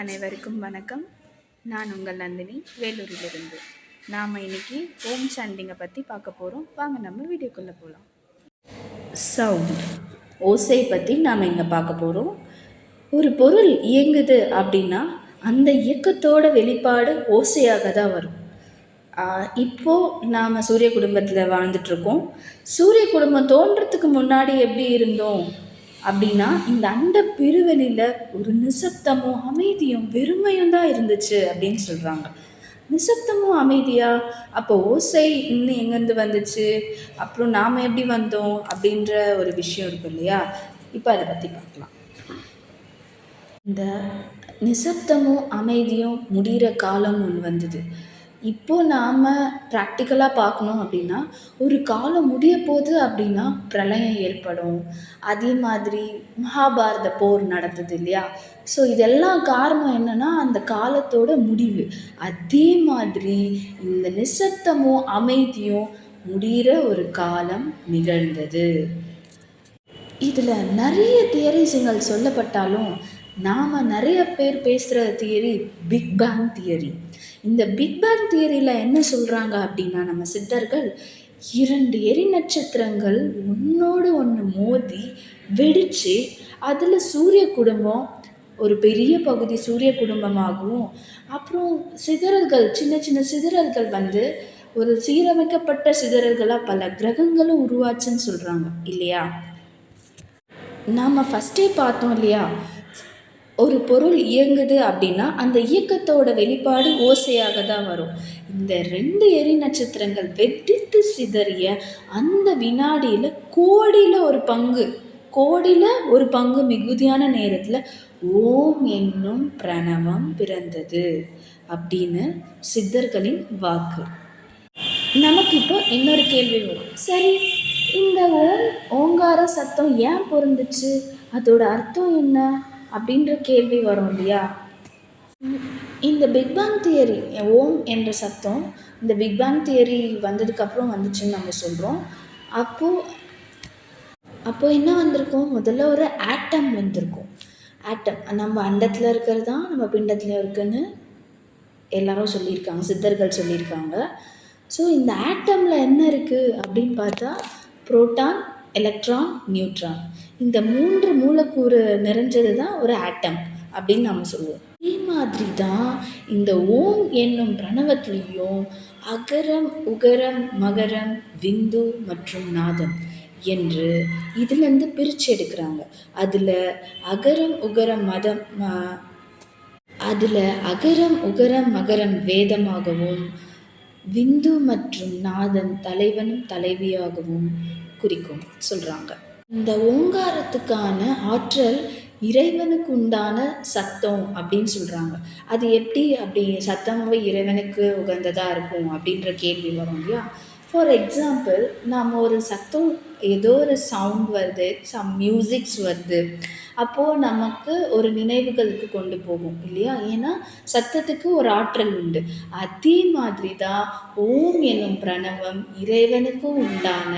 அனைவருக்கும் வணக்கம். நான் உங்கள் நந்தினி, வேலூரிலிருந்து. நாம் இன்னைக்கு ஓம் சாண்டிங்கை பற்றி பார்க்க போகிறோம். வாங்க நம்ம வீடியோக்குள்ளே போகலாம். சவுண்ட், ஓசை பற்றி நாம் இங்கே பார்க்க போகிறோம். ஒரு பொருள் இயங்குது அப்படின்னா அந்த இயக்கத்தோட வெளிப்பாடு ஓசையாக தான் வரும். இப்போது நாம் சூரிய குடும்பத்தில் வாழ்ந்துட்டுருக்கோம். சூரிய குடும்பம் தோன்றத்துக்கு முன்னாடி எப்படி இருந்தோம் அப்படின்னா, இந்த அண்ட பெருவெளியில் ஒரு நிசப்தமும் அமைதியும் வெறுமையும் தான் இருந்துச்சு அப்படின்னு சொல்கிறாங்க. நிசப்தமும் அமைதியா? அப்போ ஓசை இன்னும் எங்கேருந்து வந்துச்சு, அப்புறம் நாம் எப்படி வந்தோம் அப்படின்ற ஒரு விஷயம் இருக்கு இல்லையா? இப்போ அதை பற்றி பார்க்கலாம். இந்த நிசப்தமும் அமைதியும் முடிகிற காலம் ஒன்று வந்தது. இப்போது நாம் ப்ராக்டிக்கலாக பார்க்கணும் அப்படின்னா, ஒரு காலம் முடிய போகுது அப்படின்னா பிரளயம் ஏற்படும். அதே மாதிரி மகாபாரத போர் நடந்தது இல்லையா? ஸோ இதெல்லாம் காரணம் என்னென்னா அந்த காலத்தோட முடிவு. அதே மாதிரி இந்த நிசப்தமும் அமைதியும் முடிகிற ஒரு காலம் நிகழ்ந்தது. இதில் நிறைய தியரிஸுங்கள் சொல்லப்பட்டாலும் நாம் நிறைய பேர் பேசுகிற தியரி பிக் பேங் தியரி. இந்த பிக் பேங் தியரியில் என்ன சொல்கிறாங்க அப்படின்னா, நம்ம சித்தர்கள் 2 எரி நட்சத்திரங்கள் ஒன்றோடு ஒன்று மோதி வெடித்து அதில் சூரிய குடும்பம் ஒரு பெரிய பகுதி சூரிய குடும்பமாகவும், அப்புறம் சிதறல்கள் சின்ன சின்ன சிதறல்கள் வந்து ஒரு சீரமைக்கப்பட்ட சிதறல்களாக பல கிரகங்களும் உருவாச்சுன்னு சொல்கிறாங்க இல்லையா? நாம் ஃபஸ்ட்டே பார்த்தோம் இல்லையா, ஒரு பொருள் இயங்குது அப்படின்னா அந்த இயக்கத்தோட வெளிப்பாடு ஓசையாக தான் வரும். இந்த 2 எரி நட்சத்திரங்கள் வெடித்து சிதறிய அந்த வினாடியில் கோடியில் ஒரு பங்கு மிகுதியான நேரத்தில் ஓம் என்னும் பிரணவம் பிறந்தது அப்படின்னு சித்தர்களின் வாக்கு. நமக்கு இப்போ இன்னொரு கேள்வி வரும். சரி, இந்த ஓங்கார சத்தம் ஏன் பொருந்துச்சு, அதோட அர்த்தம் என்ன அப்படின்ற கேள்வி வரும் இல்லையா? இந்த பிக் பேங் தியரி, ஓம் என்ற சத்தம் இந்த பிக் பேங் தியரி வந்ததுக்கப்புறம் வந்துச்சுன்னு நம்ம சொல்கிறோம். அப்போது என்ன வந்திருக்கும், முதல்ல ஒரு ஆட்டம் வந்திருக்கும். ஆட்டம் நம்ம அண்டத்தில் இருக்கிறது தான் நம்ம பிண்டத்தில் இருக்குன்னு எல்லாரும் சொல்லியிருக்காங்க, சித்தர்கள் சொல்லியிருக்காங்க. ஸோ இந்த ஆட்டமில் என்ன இருக்குது அப்படின்னு பார்த்தா, புரோட்டான், எலக்ட்ரான், நியூட்ரான், இந்த 3 மூலக்கூறு நிறைஞ்சது தான் ஒரு ஆட்டம் அப்படின்னு நம்ம சொல்லுவோம். இதே மாதிரி தான் இந்த ஓம் என்னும் பிரணவத்திலையும் அகரம், உகரம், மகரம், விந்து மற்றும் நாதம் என்று இதுலேருந்து பிரித்து எடுக்கிறாங்க. அதில் அகரம், உகரம், மகரம் வேதமாகவும், விந்து மற்றும் நாதம் தலைவனும் தலைவியாகவும் குறிக்கும் சொல்கிறாங்க. இந்த ஓங்காரத்துக்கான ஆற்றல் இறைவனுக்கு உண்டான சத்தம் அப்படின்னு சொல்கிறாங்க. அது அப்படி சத்தமாகவே இறைவனுக்கு உகந்ததாக இருக்கும் அப்படின்ற கேள்வி வரும் இல்லையா? ஃபார் எக்ஸாம்பிள், நாம் ஒரு சத்தம், ஏதோ ஒரு சவுண்ட் வருது, சம் மியூசிக்ஸ் வருது, அப்போது நமக்கு ஒரு நினைவுகளுக்கு கொண்டு போகும் இல்லையா? ஏன்னா சத்தத்துக்கு ஒரு ஆற்றல் உண்டு. அதே மாதிரி தான் ஓம் என்னும் பிரணவம் இறைவனுக்கும் உண்டான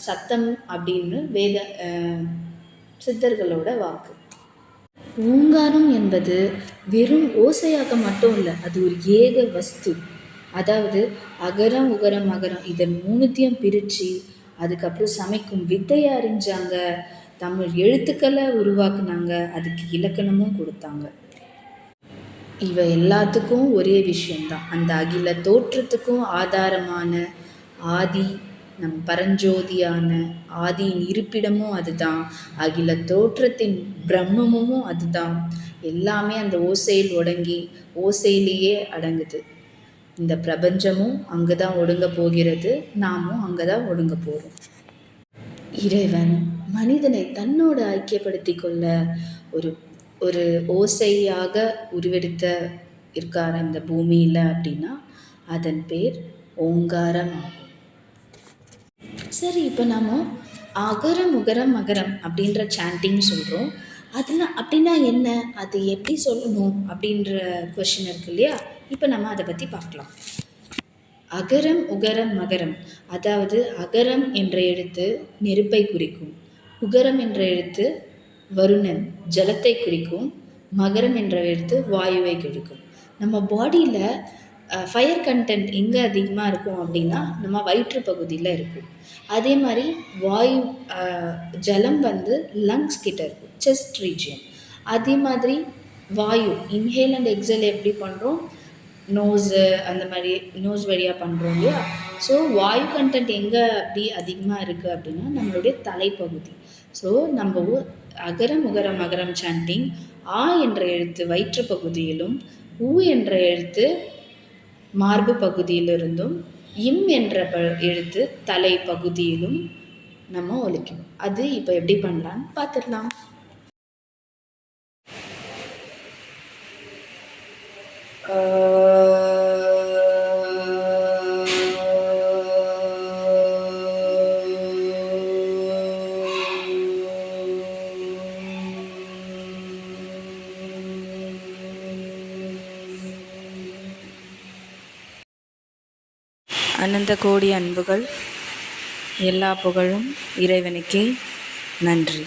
சத்தம் அப்படின்னு சித்தர்களோட வாக்கு. ஓங்காரம் என்பது வெறும் ஓசையாக மட்டும் இல்லை, அது ஒரு ஏக வஸ்து. அதாவது அகரம், உகரம், மகரம் இதன் 3த்தையும் பிரித்து அதுக்கப்புறம் சமைக்கும் வித்தையை அறிஞ்சாங்க, தமிழ் எழுத்துக்களை உருவாக்குனாங்க, அதுக்கு இலக்கணமும் கொடுத்தாங்க. இவை எல்லாத்துக்கும் ஒரே விஷயந்தான், அந்த அகில தோற்றத்துக்கும் ஆதாரமான ஆதி, நம் பரஞ்சோதியான ஆதியின் இருப்பிடமும் அதுதான், அகில தோற்றத்தின் பிரம்மமும் அதுதான். எல்லாமே அந்த ஓசையில் ஓசையிலேயே அடங்குது. இந்த பிரபஞ்சமும் அங்கே தான் ஒடுங்க போகிறது, நாமும் அங்கே தான் ஒடுங்க போகிறோம். இறைவன் மனிதனை தன்னோடு ஐக்கியப்படுத்தி கொள்ள ஒரு ஓசையாக உருவெடுத்த இருக்கார் இந்த பூமியில் அப்படின்னா அதன் பேர் ஓங்காரம் ஆகும். சரி, இப்போ நம்ம அகரம், உகரம், மகரம் அப்படின்ற சாண்டிங் சொல்கிறோம். அப்படின்னா என்ன, அது எப்படி சொல்லணும் அப்படின்ற கொஷின் இருக்கு இல்லையா? இப்போ நம்ம அதை பற்றி பார்க்கலாம். அகரம், உகரம், மகரம், அதாவது அகரம் என்ற எழுத்து நெருப்பை குறிக்கும், உகரம் என்ற எழுத்து வருணன் ஜலத்தை குறிக்கும், மகரம் என்ற எழுத்து வாயுவை குறிக்கும். நம்ம பாடியில் ஃபயர் கண்டென்ட் எங்கே அதிகமாக இருக்கும் அப்படின்னா நம்ம வயிற்று பகுதியில் இருக்கும். அதே மாதிரி வாயு ஜலம் வந்து லங்ஸ் கிட்ட இருக்கும், செஸ்ட் ரீஜியன். அதே மாதிரி வாயு இன்ஹேல் அண்ட் எக்ஸேல் எப்படி பண்ணுறோம், நோஸு அந்த மாதிரி நோஸ் வழியாக பண்ணுறோம் இல்லையா. ஸோ வாயு கண்டென்ட் எங்கே அப்படி அதிகமாக இருக்குது அப்படின்னா நம்மளுடைய தலைப்பகுதி. ஸோ நம்ம அகரம் உகரம் மகரம் சாண்டிங் ஆ என்ற எழுத்து வயிற்று பகுதியிலும், ஊ என்ற எழுத்து மார்பு பகுதியிலிருந்தும், இம் என்ற எழுத்து தலை பகுதியிலும் நம்ம ஒலிக்கணும். அது இப்போ எப்படி பண்ணலான்னு பார்த்துடலாம். அனந்த கோடி அன்புகள், எல்லா புகழும் இறைவனுக்கே. நன்றி.